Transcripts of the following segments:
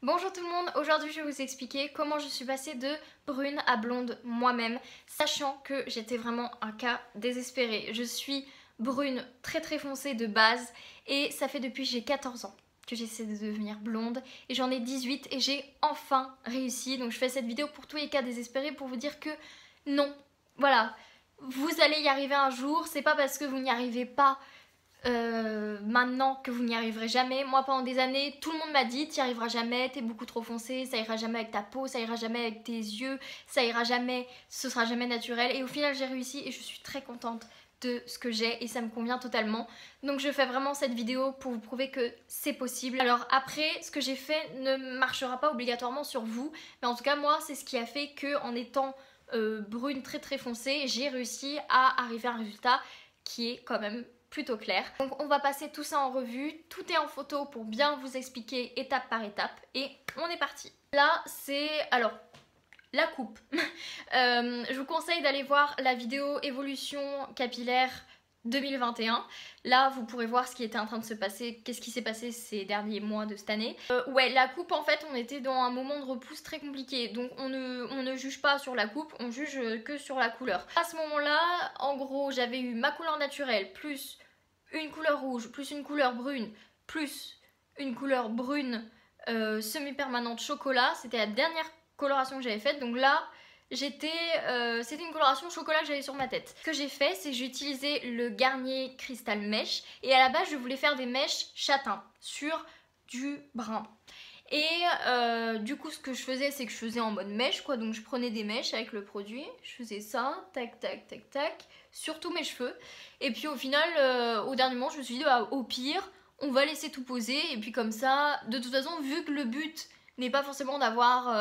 Bonjour tout le monde, aujourd'hui je vais vous expliquer comment je suis passée de brune à blonde moi-même, sachant que j'étais vraiment un cas désespéré. Je suis brune très foncée de base et ça fait depuis que j'ai 14 ans que j'essaie de devenir blonde et j'en ai 18 et j'ai enfin réussi. Donc je fais cette vidéo pour tous les cas désespérés pour vous dire que non, voilà, vous allez y arriver un jour, c'est pas parce que vous n'y arrivez pas maintenant que vous n'y arriverez jamais. Moi pendant des années tout le monde m'a dit t'y arriveras jamais, t'es beaucoup trop foncé, ça ira jamais avec ta peau, ça ira jamais avec tes yeux, ça ira jamais, ce sera jamais naturel, et au final j'ai réussi et je suis très contente de ce que j'ai et ça me convient totalement. Donc je fais vraiment cette vidéo pour vous prouver que c'est possible. Alors après, ce que j'ai fait ne marchera pas obligatoirement sur vous, mais en tout cas moi c'est ce qui a fait que en étant brune très foncée, j'ai réussi à arriver à un résultat qui est quand même plutôt clair. Donc on va passer tout ça en revue, tout est en photo pour bien vous expliquer étape par étape et on est parti. Là c'est alors la coupe. Je vous conseille d'aller voir la vidéo évolution capillaire 2021. Là vous pourrez voir ce qui était en train de se passer, qu'est-ce qui s'est passé ces derniers mois de cette année. Ouais, la coupe en fait on était dans un moment de repousse très compliqué, donc on ne juge pas sur la coupe, on juge que sur la couleur. À ce moment là en gros j'avais eu ma couleur naturelle plus une couleur rouge plus une couleur brune plus une couleur brune semi-permanente chocolat, c'était la dernière coloration que j'avais faite. Donc là c'était une coloration chocolat que j'avais sur ma tête. Ce que j'ai fait c'est que j'ai utilisé le Garnier Crystal Mèche et à la base je voulais faire des mèches châtain sur du brun. Et du coup ce que je faisais c'est que je faisais en mode mèche quoi, donc je prenais des mèches avec le produit, je faisais ça, tac tac tac tac, sur tous mes cheveux. Et puis au final au dernier moment je me suis dit bah, au pire on va laisser tout poser et puis comme ça, de toute façon vu que le but n'est pas forcément d'avoir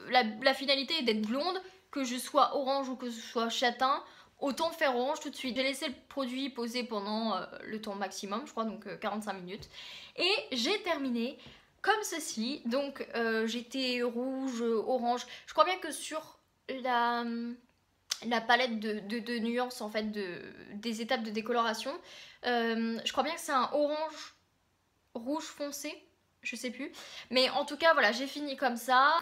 la finalité d'être blonde, que je sois orange ou que ce soit châtain, autant faire orange tout de suite. J'ai laissé le produit poser pendant le temps maximum, je crois, donc 45 minutes. Et j'ai terminé comme ceci. Donc j'étais rouge, orange. Je crois bien que sur la palette de nuances en fait des étapes de décoloration, je crois bien que c'est un orange rouge foncé, je sais plus, mais en tout cas voilà j'ai fini comme ça.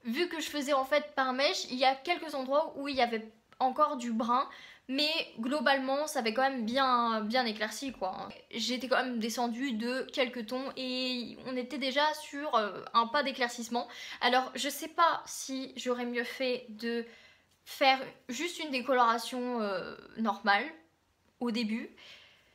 Vu que je faisais en fait par mèche, il y a quelques endroits où il y avait encore du brun, mais globalement ça avait quand même bien éclairci quoi. J'étais quand même descendue de quelques tons et on était déjà sur un pas d'éclaircissement. Alors je sais pas si j'aurais mieux fait de faire juste une décoloration normale au début,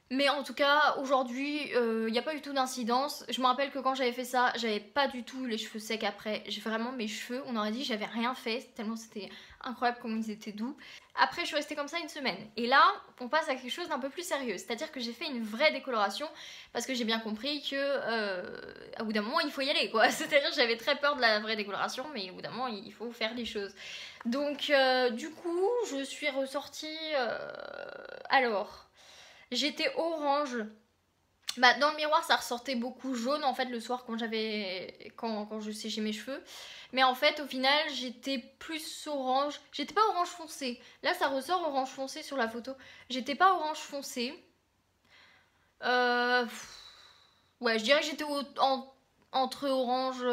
mais en tout cas aujourd'hui il n'y a pas du tout d'incidence. Je me rappelle que quand j'avais fait ça j'avais pas du tout les cheveux secs après. J'ai vraiment mes cheveux, on aurait dit que j'avais rien fait tellement c'était incroyable comment ils étaient doux. Après je suis restée comme ça une semaine et là on passe à quelque chose d'un peu plus sérieux, c'est à dire que j'ai fait une vraie décoloration parce que j'ai bien compris que à bout d'un moment il faut y aller quoi. C'est à dire que j'avais très peur de la vraie décoloration, mais au bout d'un moment il faut faire des choses. Donc du coup je suis ressortie alors j'étais orange. Bah, dans le miroir ça ressortait beaucoup jaune en fait le soir quand je séchais mes cheveux. Mais en fait au final j'étais plus orange. J'étais pas orange foncé. Là ça ressort orange foncé sur la photo. J'étais pas orange foncé. Euh... Ouais je dirais que j'étais entre orange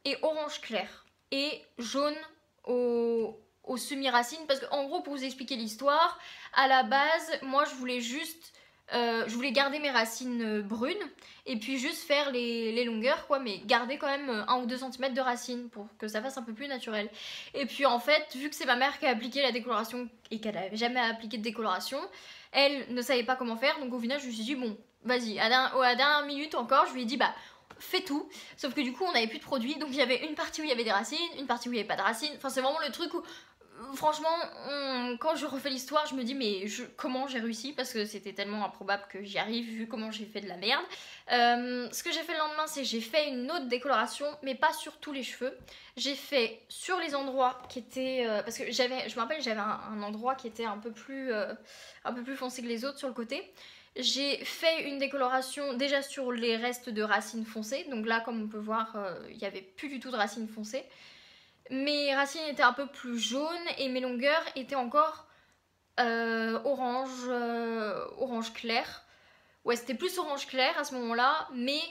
et orange clair. Et jaune au semi-racine. Parce qu'en gros pour vous expliquer l'histoire, à la base moi je voulais juste je voulais garder mes racines brunes et puis juste faire les longueurs quoi, mais garder quand même 1 ou 2 cm de racines pour que ça fasse un peu plus naturel. Et puis en fait vu que c'est ma mère qui a appliqué la décoloration et qu'elle n'avait jamais appliqué de décoloration, elle ne savait pas comment faire, donc au final je me suis dit bon vas-y, à la dernière minute encore je lui ai dit bah fais tout, sauf que du coup on n'avait plus de produits, donc il y avait une partie où il y avait des racines, une partie où il n'y avait pas de racines. Enfin c'est vraiment le truc où franchement, quand je refais l'histoire, je me dis mais comment j'ai réussi, parce que c'était tellement improbable que j'y arrive vu comment j'ai fait de la merde. Ce que j'ai fait le lendemain, c'est que j'ai fait une autre décoloration, mais pas sur tous les cheveux. J'ai fait sur les endroits qui étaient... parce que je me rappelle, j'avais un endroit qui était un peu plus foncé que les autres sur le côté. J'ai fait une décoloration déjà sur les restes de racines foncées. Donc là, comme on peut voir, il n'y avait plus du tout de racines foncées. Mes racines étaient un peu plus jaunes et mes longueurs étaient encore orange clair. Ouais, c'était plus orange clair à ce moment-là, mais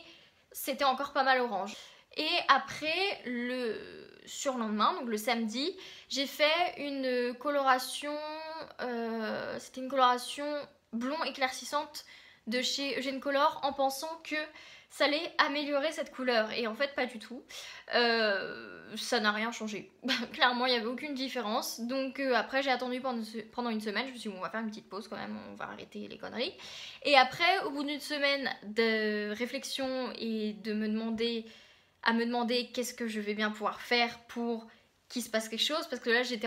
c'était encore pas mal orange. Et après, le surlendemain, donc le samedi, j'ai fait une coloration, c'était une coloration blond éclaircissante de chez Eugène Color en pensant que ça allait améliorer cette couleur. Et en fait, pas du tout. Ça n'a rien changé. Clairement, il n'y avait aucune différence. Donc après, j'ai attendu pendant une semaine. Je me suis dit, bon, on va faire une petite pause quand même, on va arrêter les conneries. Et après, au bout d'une semaine de réflexion et de me demander qu'est-ce que je vais bien pouvoir faire pour qu'il se passe quelque chose, parce que là j'avais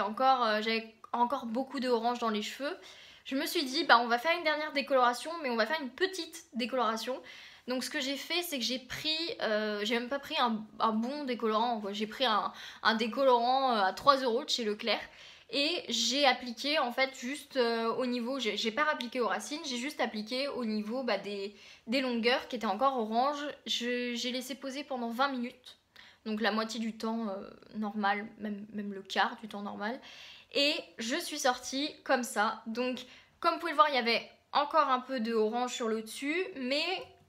encore beaucoup de orange dans les cheveux. Je me suis dit bah on va faire une dernière décoloration, mais on va faire une petite décoloration. Donc ce que j'ai fait, c'est que j'ai même pas pris un bon décolorant, j'ai pris un décolorant à 3 € de chez Leclerc. Et j'ai appliqué en fait juste au niveau, j'ai pas appliqué aux racines, j'ai juste appliqué au niveau des longueurs qui étaient encore orange. J'ai laissé poser pendant 20 minutes, donc la moitié du temps normal, même le quart du temps normal. Et je suis sortie comme ça. Donc comme vous pouvez le voir, il y avait encore un peu de orange sur le dessus, mais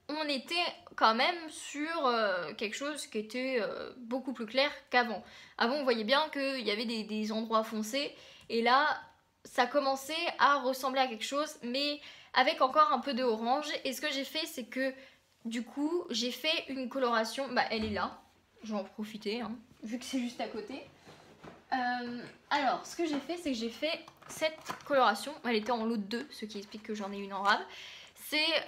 on était quand même sur quelque chose qui était beaucoup plus clair qu'avant. Avant, on voyait bien qu'il y avait des endroits foncés, et là, ça commençait à ressembler à quelque chose, mais avec encore un peu de orange. Et ce que j'ai fait, c'est que du coup, j'ai fait une coloration, bah elle est là, je vais en profiter, hein, vu que c'est juste à côté. Alors, ce que j'ai fait, c'est que j'ai fait cette coloration, elle était en lot de 2, ce qui explique que j'en ai une en rave. C'est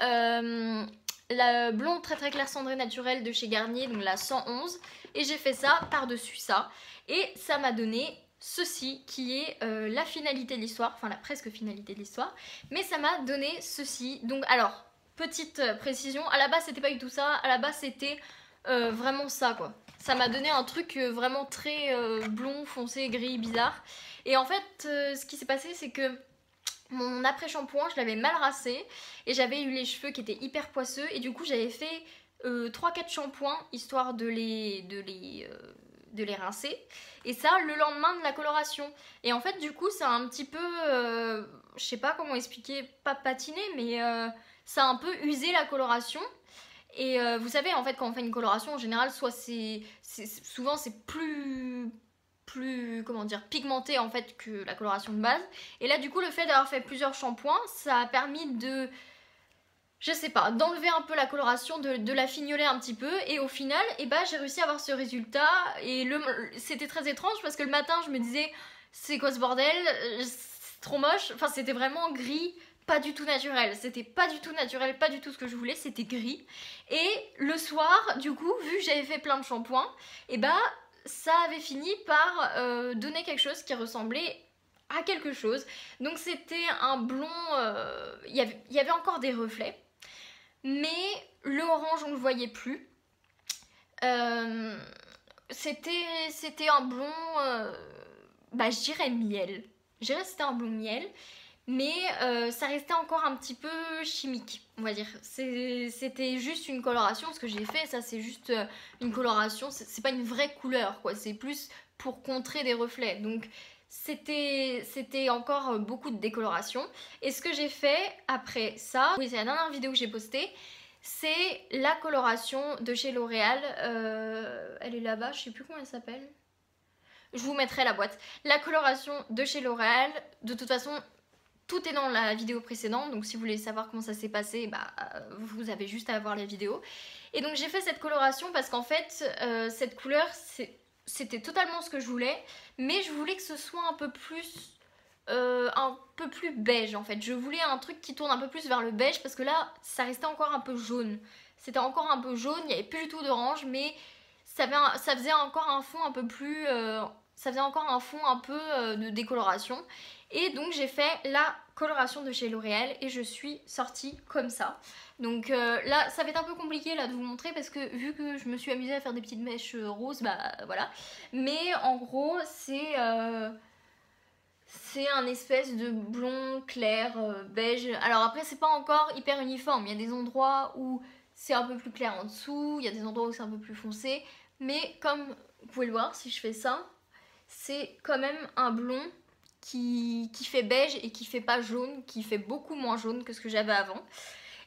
la blonde très très clair cendré naturelle de chez Garnier, donc la 111, et j'ai fait ça par-dessus ça, et ça m'a donné ceci qui est la finalité de l'histoire, enfin la presque finalité de l'histoire, mais ça m'a donné ceci. Donc alors, petite précision, à la base c'était pas du tout ça, à la base c'était vraiment ça quoi. Ça m'a donné un truc vraiment très blond, foncé, gris, bizarre. Et en fait, ce qui s'est passé, c'est que mon après-shampoing, je l'avais mal rassé et j'avais eu les cheveux qui étaient hyper poisseux, et du coup j'avais fait 3-4 shampoings histoire de les rincer, et ça le lendemain de la coloration. Et en fait du coup ça a un petit peu, je sais pas comment expliquer, pas patiné, mais ça a un peu usé la coloration. Et vous savez en fait quand on fait une coloration en général, soit souvent c'est plus comment dire, pigmenté en fait que la coloration de base. Et là du coup le fait d'avoir fait plusieurs shampoings, ça a permis de, je sais pas, d'enlever un peu la coloration, de la fignoler un petit peu, et au final et bah, j'ai réussi à avoir ce résultat. Et c'était très étrange parce que le matin je me disais c'est quoi ce bordel, c'est trop moche, enfin c'était vraiment gris, pas du tout naturel, c'était pas du tout naturel, pas du tout ce que je voulais, c'était gris. Et le soir du coup, vu que j'avais fait plein de shampoings, et bah ça avait fini par donner quelque chose qui ressemblait à quelque chose. Donc c'était un blond, il y avait encore des reflets, mais le orange on le voyait plus. C'était un blond, bah je dirais miel. Je dirais que c'était un blond miel, mais ça restait encore un petit peu chimique, on va dire. C'était juste une coloration, ce que j'ai fait, ça c'est juste une coloration, c'est pas une vraie couleur, quoi. C'est plus pour contrer des reflets. Donc c'était encore beaucoup de décoloration. Et ce que j'ai fait après ça, oui c'est la dernière vidéo que j'ai postée, c'est la coloration de chez L'Oréal. Elle est là-bas, je sais plus comment elle s'appelle. Je vous mettrai la boîte. La coloration de chez L'Oréal, de toute façon, tout est dans la vidéo précédente, donc si vous voulez savoir comment ça s'est passé, bah, vous avez juste à voir la vidéo. Et donc j'ai fait cette coloration parce qu'en fait, cette couleur, c'était totalement ce que je voulais, mais je voulais que ce soit un peu plus beige en fait. Je voulais un truc qui tourne un peu plus vers le beige, parce que là, ça restait encore un peu jaune. C'était encore un peu jaune, il n'y avait plus du tout d'orange, mais ça faisait encore un fond un peu plus... ça faisait encore un fond un peu de décoloration. Et donc j'ai fait la coloration de chez L'Oréal et je suis sortie comme ça. Donc là ça va être un peu compliqué là de vous montrer parce que vu que je me suis amusée à faire des petites mèches roses, bah voilà. Mais en gros c'est un espèce de blond clair beige. Alors après c'est pas encore hyper uniforme, il y a des endroits où c'est un peu plus clair en dessous, il y a des endroits où c'est un peu plus foncé. Mais comme vous pouvez le voir, si je fais ça, c'est quand même un blond qui fait beige et qui fait pas jaune, qui fait beaucoup moins jaune que ce que j'avais avant.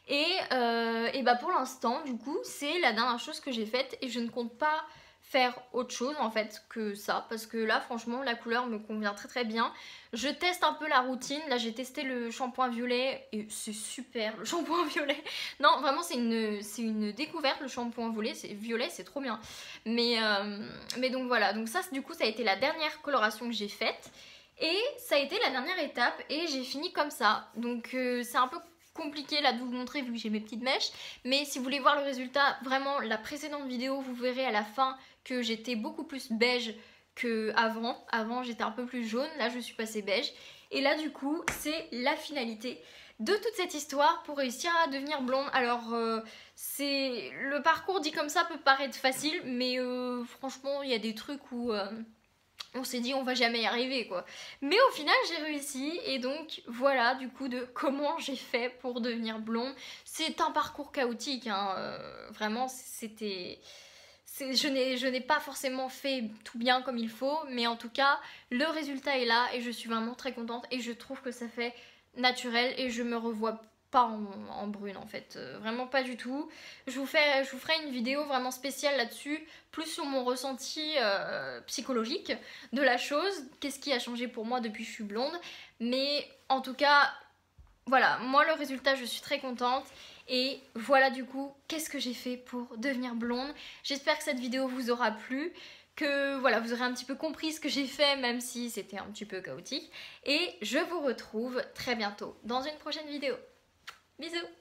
Et bah pour l'instant du coup c'est la dernière chose que j'ai faite et je ne compte pas faire autre chose en fait que ça parce que là franchement la couleur me convient très très bien. Je teste un peu la routine, là j'ai testé le shampoing violet et c'est super le shampoing violet. Non vraiment c'est une découverte le shampoing violet, c'est trop bien. Mais donc voilà, donc ça du coup ça a été la dernière coloration que j'ai faite et ça a été la dernière étape et j'ai fini comme ça. Donc c'est un peu compliqué là de vous montrer vu que j'ai mes petites mèches, mais si vous voulez voir le résultat, vraiment la précédente vidéo vous verrez à la fin que j'étais beaucoup plus beige que avant j'étais un peu plus jaune, là je suis passée beige et là du coup c'est la finalité de toute cette histoire pour réussir à devenir blonde. Alors c'est le parcours dit comme ça peut paraître facile mais franchement il y a des trucs où on s'est dit on va jamais y arriver quoi. Mais au final j'ai réussi et donc voilà du coup de comment j'ai fait pour devenir blonde. C'est un parcours chaotique hein, vraiment c'était... Je n'ai pas forcément fait tout bien comme il faut mais en tout cas le résultat est là et je suis vraiment très contente et je trouve que ça fait naturel et je me revois pas en brune en fait, vraiment pas du tout. Je vous ferai une vidéo vraiment spéciale là-dessus, plus sur mon ressenti psychologique de la chose, qu'est-ce qui a changé pour moi depuis que je suis blonde. Mais en tout cas, voilà, moi le résultat je suis très contente. Et voilà du coup, qu'est-ce que j'ai fait pour devenir blonde. J'espère que cette vidéo vous aura plu, que voilà, vous aurez un petit peu compris ce que j'ai fait, même si c'était un petit peu chaotique. Et je vous retrouve très bientôt dans une prochaine vidéo. Bisous!